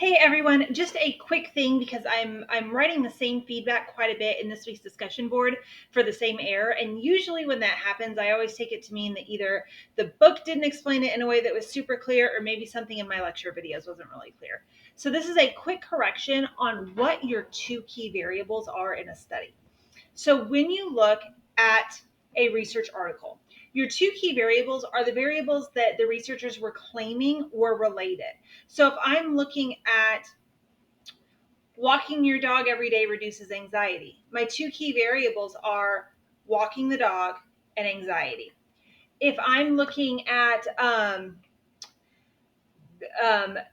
Hey everyone, just a quick thing because I'm writing the same feedback quite a bit in this week's discussion board for the same error, and usually when that happens I always take it to mean that either the book didn't explain it in a way that was super clear or maybe something in my lecture videos wasn't really clear. So this is a quick correction on what your two key variables are in a study. So when you look at a research article, your two key variables are the variables that the researchers were claiming were related. So if I'm looking at walking your dog every day reduces anxiety, my two key variables are walking the dog and anxiety. If I'm looking at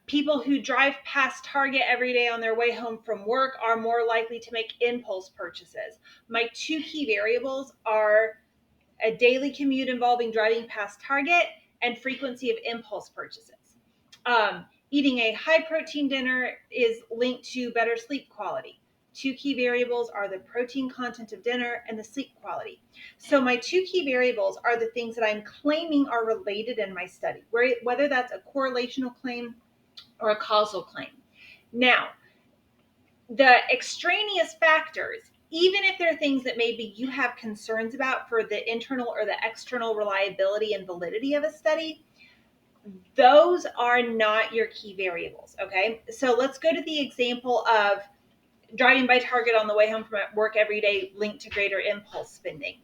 people who drive past Target every day on their way home from work are more likely to make impulse purchases. My two key variables are a daily commute involving driving past Target and frequency of impulse purchases. Eating a high protein dinner is linked to better sleep quality. Two key variables are the protein content of dinner and the sleep quality. So my two key variables are the things that I'm claiming are related in my study, whether that's a correlational claim or a causal claim. Now, the extraneous factors, even if they're things that maybe you have concerns about for the internal or the external reliability and validity of a study, those are not your key variables, okay? So let's go to the example of driving by Target on the way home from work every day linked to greater impulse spending.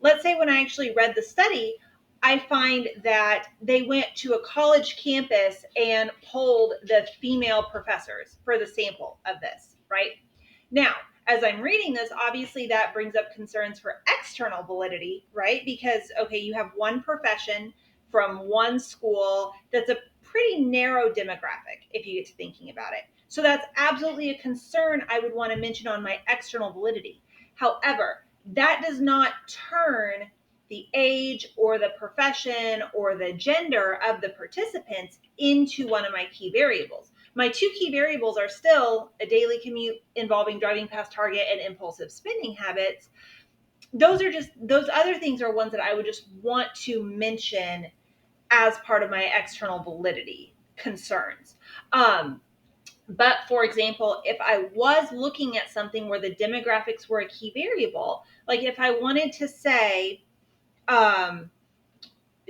Let's say when I actually read the study, I find that they went to a college campus and polled the female professors for the sample of this, right? Now, as I'm reading this, obviously that brings up concerns for external validity, right? Because, okay, you have one profession from one school that's a pretty narrow demographic if you get to thinking about it. So that's absolutely a concern I would want to mention on my external validity. However, that does not turn the age or the profession or the gender of the participants into one of my key variables. My two key variables are still a daily commute involving driving past Target and impulsive spending habits. Those other things are ones that I would just want to mention as part of my external validity concerns. But for example, if I was looking at something where the demographics were a key variable, like if I wanted to say, um,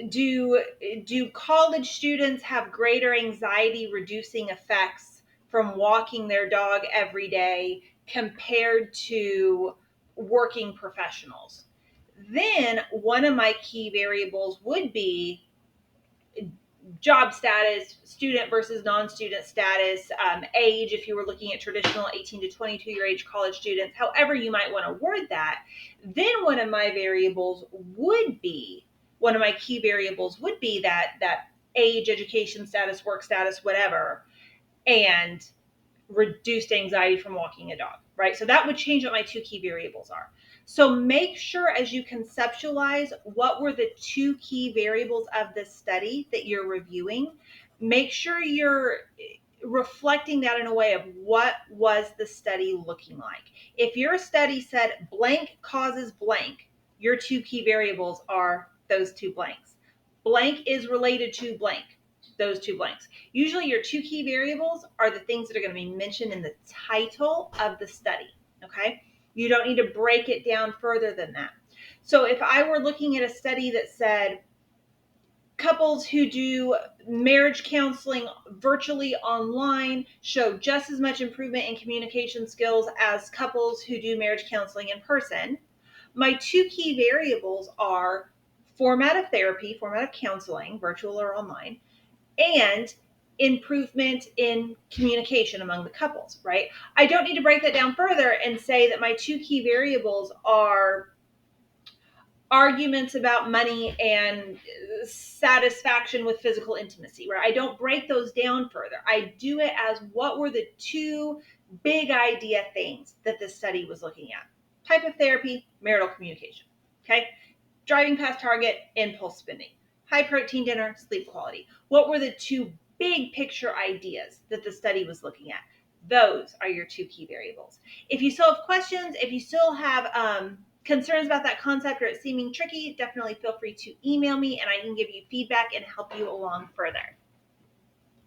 do college students have greater anxiety reducing effects from walking their dog every day compared to working professionals? Then one of my key variables would be job status, student versus non-student status, age, if you were looking at traditional 18 to 22 year age college students, however you might want to word that. Then one of my key variables would be that age, education status, work status, whatever, and reduced anxiety from walking a dog, right? So that would change what my two key variables are. So make sure as you conceptualize what were the two key variables of this study that you're reviewing, make sure you're reflecting that in a way of what was the study looking like. If your study said blank causes blank, your two key variables are those two blanks. Blank is related to blank, those two blanks. Usually your two key variables are the things that are going to be mentioned in the title of the study, okay? You don't need to break it down further than that. So if I were looking at a study that said couples who do marriage counseling virtually online show just as much improvement in communication skills as couples who do marriage counseling in person, my two key variables are format of therapy, format of counseling, virtual or online, and improvement in communication among the couples, right? I don't need to break that down further and say that my two key variables are arguments about money and satisfaction with physical intimacy, right? I don't break those down further. I do it as what were the two big idea things that this study was looking at. Type of therapy, marital communication, okay? Driving past Target, impulse spending. High protein dinner, sleep quality. What were the two big picture ideas that the study was looking at? Those are your two key variables. If you still have questions, if you still have concerns about that concept or it's seeming tricky, definitely feel free to email me and I can give you feedback and help you along further.